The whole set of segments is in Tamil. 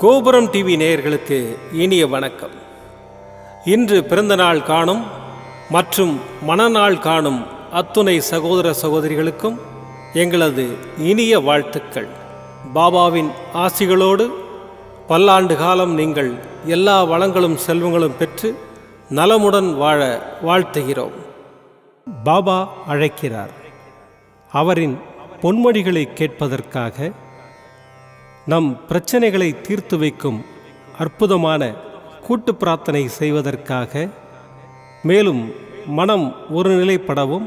கோபுரம் டிவி நேயர்களுக்கு இனிய வணக்கம். இன்று பிறந்தநாள் காணும் மற்றும் மணநாள் காணும் அத்துணை சகோதர சகோதரிகளுக்கும் எங்களது இனிய வாழ்த்துக்கள். பாபாவின் ஆசிகளோடு பல்லாண்டு காலம் நீங்கள் எல்லா வளங்களும் செல்வங்களும் பெற்று நலமுடன் வாழ வாழ்த்துகிறோம். பாபா அழைக்கிறார். அவரின் பொன்மொழிகளை கேட்பதற்காக, நம் பிரச்சனைகளை தீர்த்து வைக்கும் அற்புதமான கூட்டு பிரார்த்தனை செய்வதற்காக, மேலும் மனம் ஒருநிலைப்படவும்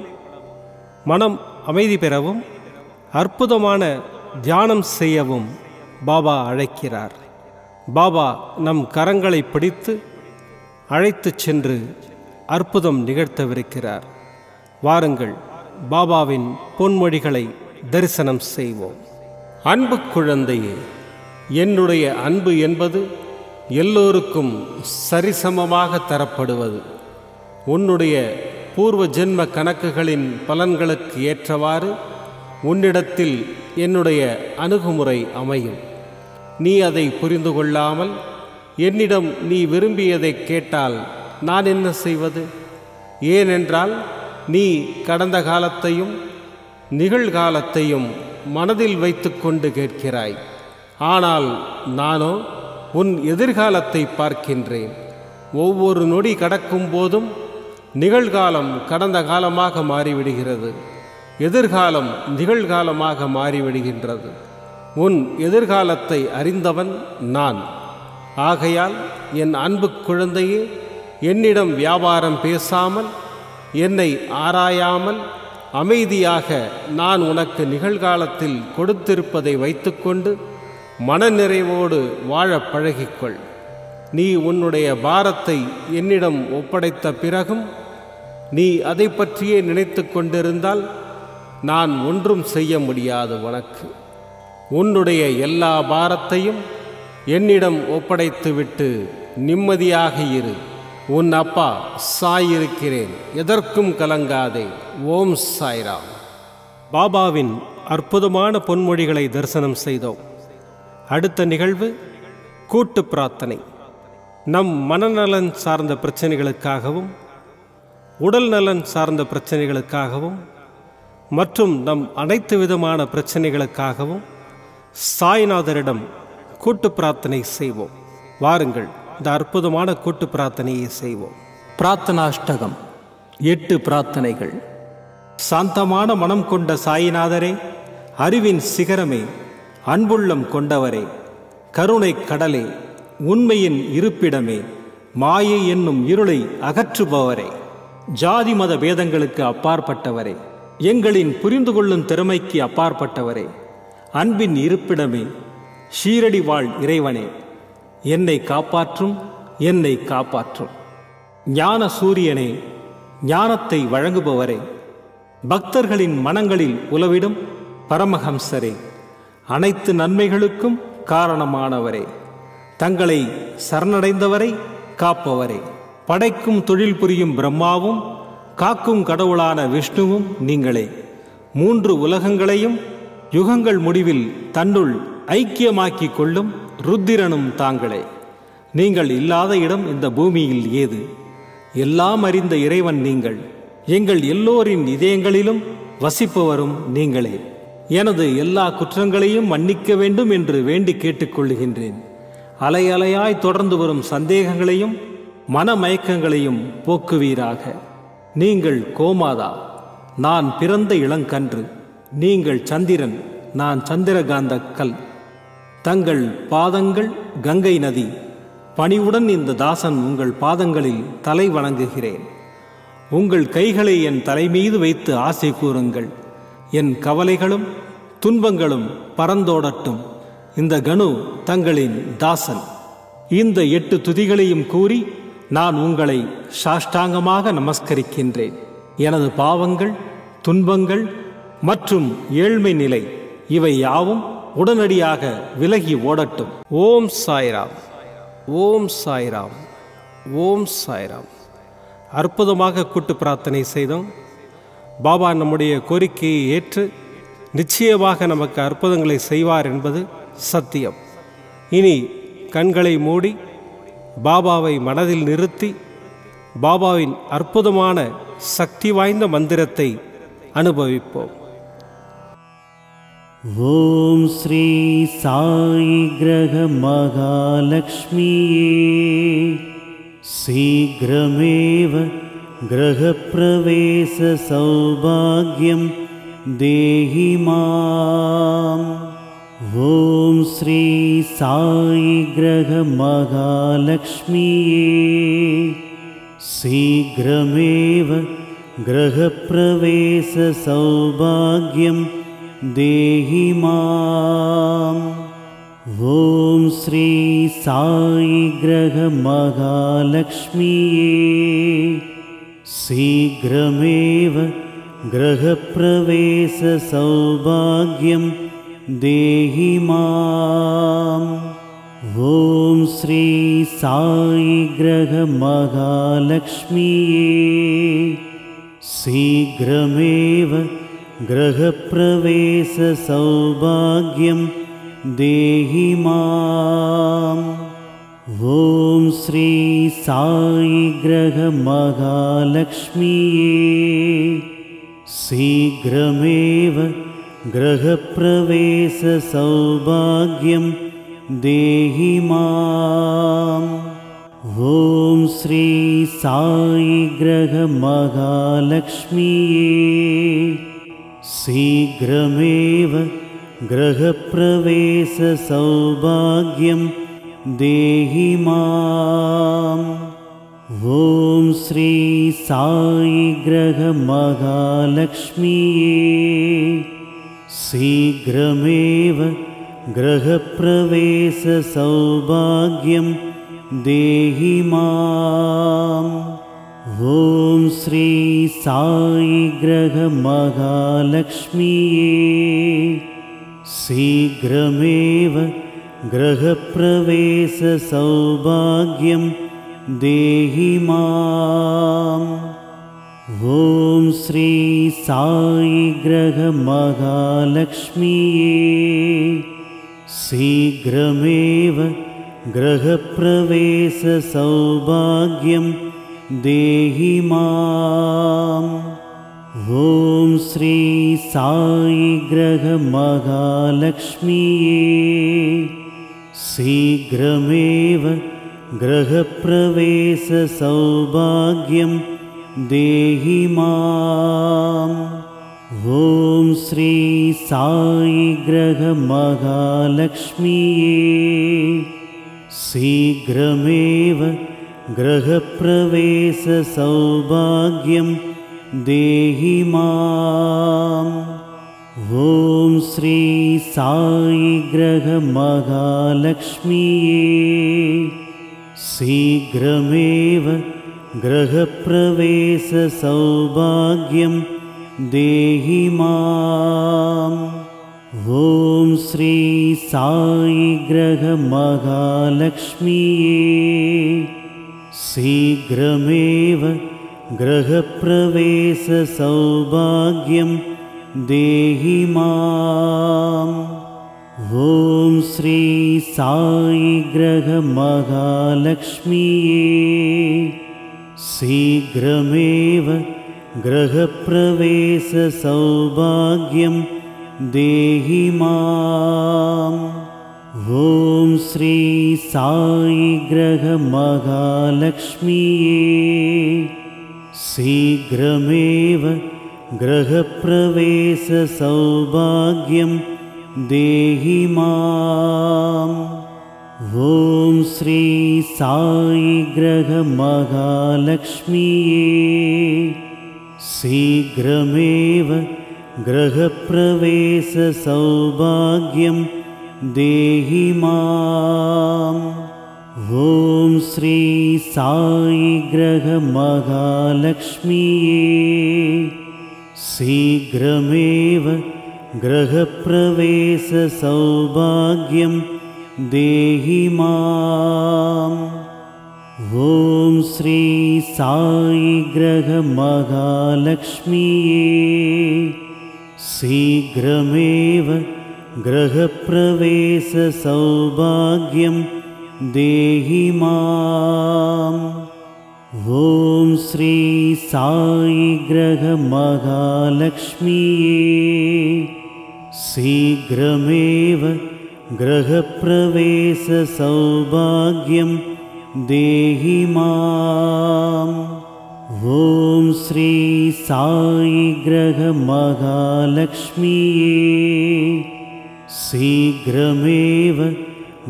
மனம் அமைதி பெறவும் அற்புதமான தியானம் செய்யவும் பாபா அழைக்கிறார். பாபா நம் கரங்களை பிடித்து அழைத்துச் சென்று அற்புதம் நிகழ்த்தவிருக்கிறார். வாருங்கள், பாபாவின் பொன்மொழிகளை தரிசனம் செய்வோம். அன்பு குழந்தையே, என்னுடைய அன்பு என்பது எல்லோருக்கும் சரிசமமாக தரப்படுவது. உன்னுடைய பூர்வ ஜென்ம கணக்குகளின் பலன்களுக்கு ஏற்றவாறு உன்னிடத்தில் என்னுடைய அணுகுமுறை அமையும். நீ அதை புரிந்து கொள்ளாமல் என்னிடம் நீ விரும்பியதை கேட்டால் நான் என்ன செய்வது? ஏனென்றால் நீ கடந்த காலத்தையும் நிகழ்காலத்தையும் மனதில் வைத்து கொண்டு கேட்கிறாய். ஆனால் நானோ உன் எதிர்காலத்தை பார்க்கின்றேன். ஒவ்வொரு நொடி கடக்கும் போதும் நிகழ்காலம் கடந்த காலமாக மாறிவிடுகிறது, எதிர்காலம் நிகழ்காலமாக மாறிவிடுகின்றது. உன் எதிர்காலத்தை அறிந்தவன் நான். ஆகையால் என் அன்பு குழந்தையே, என்னிடம் வியாபாரம் பேசாமல், என்னை ஆராயாமல் அமைதியாக நான் உனக்கு நிகழ்காலத்தில் கொடுத்திருப்பதை வைத்துக்கொண்டு மனநிறைவோடு வாழ பழகிக்கொள். நீ உன்னுடைய பாரத்தை என்னிடம் ஒப்படைத்த பிறகும் நீ அதை பற்றியே நினைத்து கொண்டிருந்தால் நான் ஒன்றும் செய்ய முடியாது. உனக்கு உன்னுடைய எல்லா பாரத்தையும் என்னிடம் ஒப்படைத்துவிட்டு நிம்மதியாக இரு. உன் அப்பா சாய் இருக்கிறேன், எதற்கும் கலங்காதே. ஓம் சாய்ராம். பாபாவின் அற்புதமான பொன்மொழிகளை தரிசனம் செய்தோம். அடுத்த நிகழ்வு கூட்டு பிரார்த்தனை. நம் மனநலன் சார்ந்த பிரச்சனைகளுக்காகவும், உடல் நலன் சார்ந்த பிரச்சனைகளுக்காகவும் மற்றும் நம் அனைத்து விதமான பிரச்சனைகளுக்காகவும் சாய்நாதரிடம் கூட்டு பிரார்த்தனை செய்வோம். வாருங்கள், இந்த அற்புதமான கூட்டு பிரார்த்தனையை செய்வோம். பிரார்த்தனாஷ்டகம். 8 பிரார்த்தனைகள். சாந்தமான மனம் கொண்ட சாயிநாதரே, அறிவின் சிகரமே, அன்புள்ளம் கொண்டவரே, கருணை கடலே, உண்மையின் இருப்பிடமே, மாயை என்னும் இருளை அகற்றுபவரே, ஜாதி மத பேதங்களுக்கு அப்பாற்பட்டவரே, எங்களின் புரிந்து கொள்ளும் திறமைக்கு அப்பாற்பட்டவரே, அன்பின் இருப்பிடமே, ஷீரடி வாழ் இறைவனே, என்னை காப்பாற்றும், என்னை காப்பாற்றும். ஞான சூரியனே, ஞானத்தை வழங்குபவரே, பக்தர்களின் மனங்களில் உலவிடும் பரமஹம்சரே, அனைத்து நன்மைகளுக்கும் காரணமானவரே, தங்களை சரணடைந்தவரை காப்பவரே, படைக்கும் தொழில் புரியும் பிரம்மாவும் காக்கும் கடவுளான விஷ்ணுவும் நீங்களே. 3 உலகங்களையும் யுகங்கள் முடிவில் தன்னுள் ஐக்கியமாக்கிக் கொள்ளும் ருத்திரனும் தாங்களே. நீங்கள் இல்லாத இடம் இந்த பூமியில் ஏது? எல்லாம் அறிந்த இறைவன் நீங்கள். எங்கள் எல்லோரின் இதயங்களிலும் வசிப்பவரும் நீங்களே. எனது எல்லா குற்றங்களையும் மன்னிக்க வேண்டும் என்று வேண்டி கேட்டுக்கொள்ளுகின்றேன். அலை அலையாய் தொடர்ந்து வரும் சந்தேகங்களையும் மனமயக்கங்களையும் போக்குவீராக. நீங்கள் கோமாதா, நான் பிறந்த இளங்கன்று. நீங்கள் சந்திரன், நான் சந்திரகாந்த கல். தங்கள் பாதங்கள் கங்கை நதி. பணிவுடன் இந்த தாசன் உங்கள் பாதங்களில் தலை வணங்குகிறேன். உங்கள் கைகளை என் தலைமீது வைத்து ஆசை கூறுங்கள். என் கவலைகளும் துன்பங்களும் பறந்தோடட்டும். இந்த கணு தங்களின் தாசன். இந்த 8 துதிகளையும் கூறி நான் உங்களை சாஷ்டாங்கமாக நமஸ்கரிக்கின்றேன். எனது பாவங்கள், துன்பங்கள் மற்றும் ஏழ்மை நிலை இவை யாவும் உடனடியாக விலகி ஓடட்டும். ஓம் சாய்ராம், ஓம் சாய்ராம், ஓம் சாய்ராம். அற்புதமாக கூட்டு பிரார்த்தனை செய்தோம். பாபா நம்முடைய கோரிக்கையை ஏற்று நிச்சயமாக நமக்கு அற்புதங்களை செய்வார் என்பது சத்தியம். இனி கண்களை மூடி பாபாவை மனதில் நிறுத்தி பாபாவின் அற்புதமான சக்தி வாய்ந்த மந்திரத்தை அனுபவிப்போம். ஓம் ஸ்ரீ சாயி கிரக மகாலக்ஷ்மியே சீக்கிரமேவ கிரகப்பிரவேச சௌபாக்யம் தேஹி மாம். ஓம் ஸ்ரீ சாயி கிரக மகாலக்ஷ்மியே சீக்கிரமேவ கிரகப்பிரவேச சௌபாக்யம் தேஹி மாம். ஓம் ஸ்ரீ சாயி கிரக மகாலக்ஷ்மியே சீக்கிரமேவ கிரகப்பிரவேச சௌபாக்யம் தேஹி மாம். ஓம் ஸ்ரீ சாயி கிரக மகாலக்ஷ்மியே சீக்கிரமேவ கிரகப்பிரவேச சௌபாக்யம் தேஹி மாம். ஓம் ஸ்ரீ சாயி கிரக மகாலக்ஷ்மியே சீக்கிரமேவ கிரகப்பிரவேச சௌபாக்யம் தேஹி மாம். ஓம் ஸ்ரீ சாயி கிரக மகாலக்ஷ்மியே சீக்கிரமேவ கிரகப்பிரவேச சௌபாக்யம் தேஹி மாம். ஓம் ஸ்ரீ சாயி கிரக மகாலக்ஷ்மியே சீக்கிரமேவ கிரகப்பிரவேச சௌபாக்யம் தேஹி மாம். ஓம் ஸ்ரீ சாயி கிரக மகாலக்ஷ்மியே சீக்கிரமேவ கிரகப்பிரவேச சௌபாக்யம் தேஹி மாம். ஓம் ஸ்ரீ சாயி கிரக மகாலக்ஷ்மியே சீக்கிரமேவ கிரகப்பிரவேச சௌபாக்யம் தேஹி மாம். ஓம் ஸ்ரீ சாயி கிரக மகாலக்ஷ்மியே சீக்கிரமேவ கிரகப்பிரவேச சௌபாக்யம் தேஹி மாம். ஓம் ஸ்ரீ சாயி கிரக மகாலக்ஷ்மியே சீக்கிரமேவ கிரகப்பிரவேச சௌபாக்யம் தேஹி மாம். ஓம் ஸ்ரீ சாயி கிரக மகாலக்ஷ்மியே சீக்கிரமேவ கிரகப்பிரவேச சௌபாக்யம் தேஹி மாம். ஓம் ஸ்ரீ சாயி கிரக மகாலக்ஷ்மியே சீக்கிரமேவ கிரகப்பிரவேச சௌபாக்யம் தேஹி மாம். ஓம் ஸ்ரீ சாயி கிரக மகாலக்ஷ்மியே சீக்கிரமேவ கிரகப்பிரவேச சௌபாக்யம் தேஹி மாம். ஓம் ஸ்ரீ சாயி கிரக மகாலக்ஷ்மியே சீக்கிரமேவ கிரகப்பிரவேச சௌபாக்யம் தேஹி மாம். ஓம் ஸ்ரீ சாயி கிரக மகாலக்ஷ்மியே சீக்கிரமேவ கிரகப்பிரவேச சௌபாக்யம் தேஹி மாம். ஓம் ஸ்ரீ சாயி கிரக மகாலக்ஷ்மியே சீக்கிரமேவ கிரகப்பிரவேச சௌபாக்யம் தேஹி மாம். ஓம் ஸ்ரீ சாயி கிரக மகாலக்ஷ்மியே சீக்கிரமேவ கிரகப்பிரவேச சௌபாக்யம் देहि माम्। ॐ श्री साई ग्रह महालक्ष्मीये शीघ्रमेव गृहप्रवेश सौभाग्यं देहि माम्। ॐ श्री साई ग्रह महालक्ष्मीये शीघ्रमेव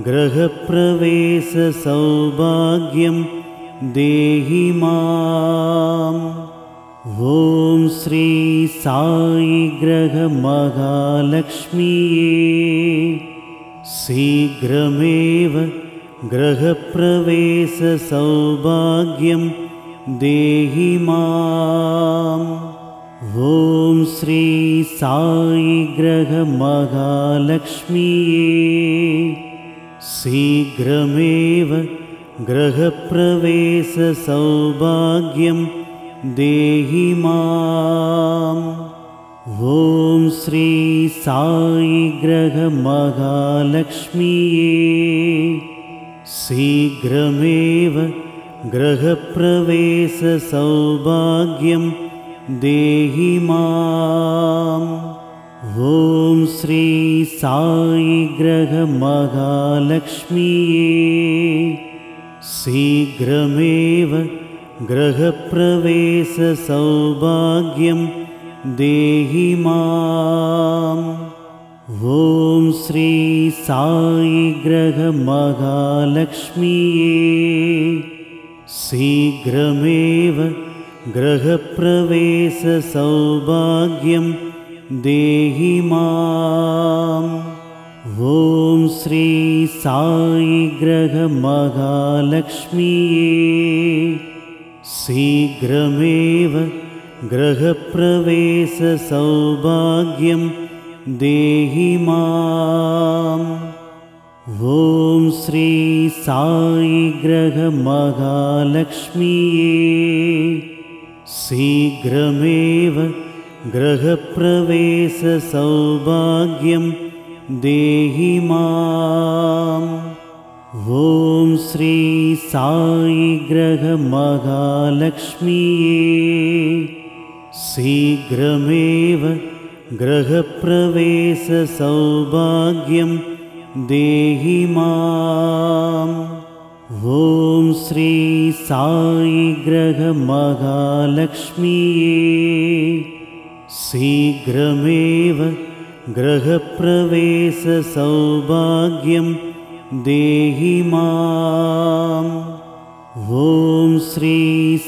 गृहप्रवेश सौभाग्यं देहि माम्। ॐ श्री साई ग्रह महालक्ष्मीये शीघ्रमेव गृहप्रवेश सौभाग्यं देहि माम्। ॐ श्री साई ग्रह महालक्ष्मीये शीघ्रमेव गृहप्रवेश सौभाग्यं देहि माम्। ॐ श्री साई ग्रह महालक्ष्मीये शीघ्रमेव गृहप्रवेश सौभाग्यं देहि माम्। ॐ श्री साई ग्रह महालक्ष्मीये शीघ्रमेव गृहप्रवेश सौभाग्यं देहि माम्। ॐ श्री साई ग्रह महालक्ष्मीये शीघ्रमेव गृहप्रवेश सौभाग्यं देहि माम्। ॐ श्री साई ग्रह महालक्ष्मीये शीघ्रमेव गृहप्रवेश सौभाग्यं देहि माम्। ॐ श्री साई ग्रह महालक्ष्मीये शीघ्रमेव गृहप्रवेश सौभाग्यं देहि माम्। ॐ श्री साई ग्रह महालक्ष्मीये शीघ्रमेव गृहप्रवेश सौभाग्यं देहि माम्। ॐ श्री साई ग्रह महालक्ष्मीये शीघ्रमेव गृहप्रवेश सौभाग्यं देहि माम्। ॐ श्री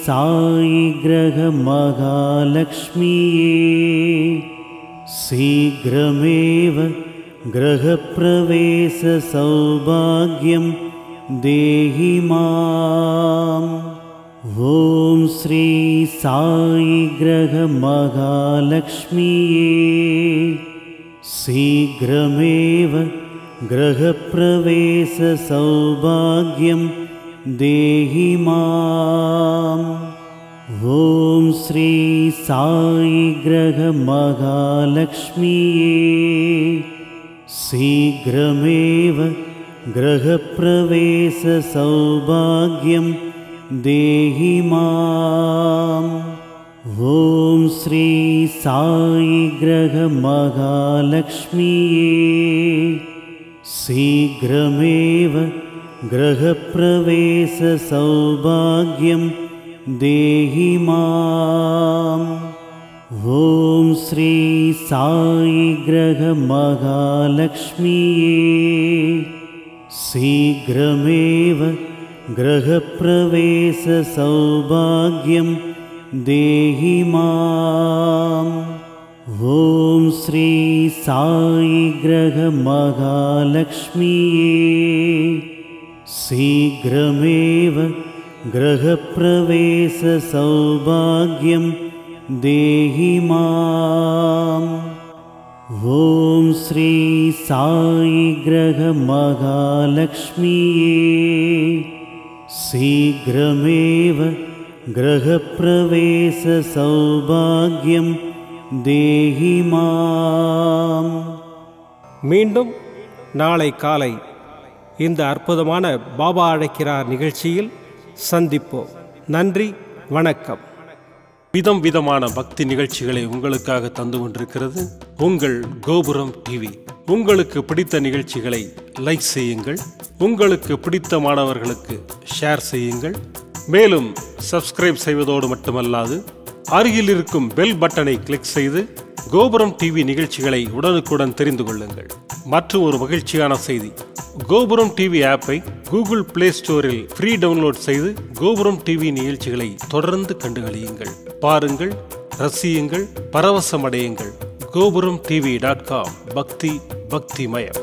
साई ग्रह महालक्ष्मीये शीघ्रमेव गृहप्रवेश सौभाग्यं देहि माम्। ॐ श्री साई ग्रह महालक्ष्मीये शीघ्रमेव गृहप्रवेश सौभाग्यं देहि माम्। ॐ श्री साई ग्रह महालक्ष्मीये शीघ्रमेव गृहप्रवेश सौभाग्यं देहि माम्। ॐ श्री साई ग्रह महालक्ष्मीये शीघ्रमेव गृहप्रवेश सौभाग्यं देहि माम्। ॐ श्री साई ग्रह महालक्ष्मीये शीघ्रमेव गृहप्रवेश सौभाग्यं देहि माम्। ॐ श्री साई ग्रह महालक्ष्मीये शीघ्रमेव गृहप्रवेश सौभाग्यं देहि माम्। ॐ श्री साई ग्रह महालक्ष्मीये शीघ्रमेव गृहप्रवेश सौभाग्यं देहि माम्। மீண்டும் நாளை காலை இந்த அற்புதமான பாபா அழைக்கிறார் நிகழ்ச்சியில் சந்திப்போம். நன்றி, வணக்கம். விதம் விதமான பக்தி நிகழ்ச்சிகளை உங்களுக்காக தந்து கொண்டிருக்கிறது உங்கள் கோபுரம் டிவி. உங்களுக்கு பிடித்த நிகழ்ச்சிகளை லைக் செய்யுங்கள், உங்களுக்கு பிடித்த மாணவர்களுக்கு ஷேர் செய்யுங்கள். மேலும் சப்ஸ்கிரைப் செய்வதோடு மட்டுமல்லாது அருகில் இருக்கும் பெல் பட்டனை கிளிக் செய்து கோபுரம் டிவி நிகழ்ச்சிகளை உடனுக்குடன் தெரிந்து கொள்ளுங்கள். மற்றும் ஒரு மகிழ்ச்சியான செய்தி, கோபுரம் டிவி ஆப்பை கூகுள் பிளே ஸ்டோரில் ஃப்ரீ டவுன்லோட் செய்து கோபுரம் டிவி நிகழ்ச்சிகளை தொடர்ந்து கண்டுகளியுங்கள், பாருங்கள், ரசியுங்கள், பரவசமடையுங்கள். gopuramtv.com. பக்தி பக்திமயம்.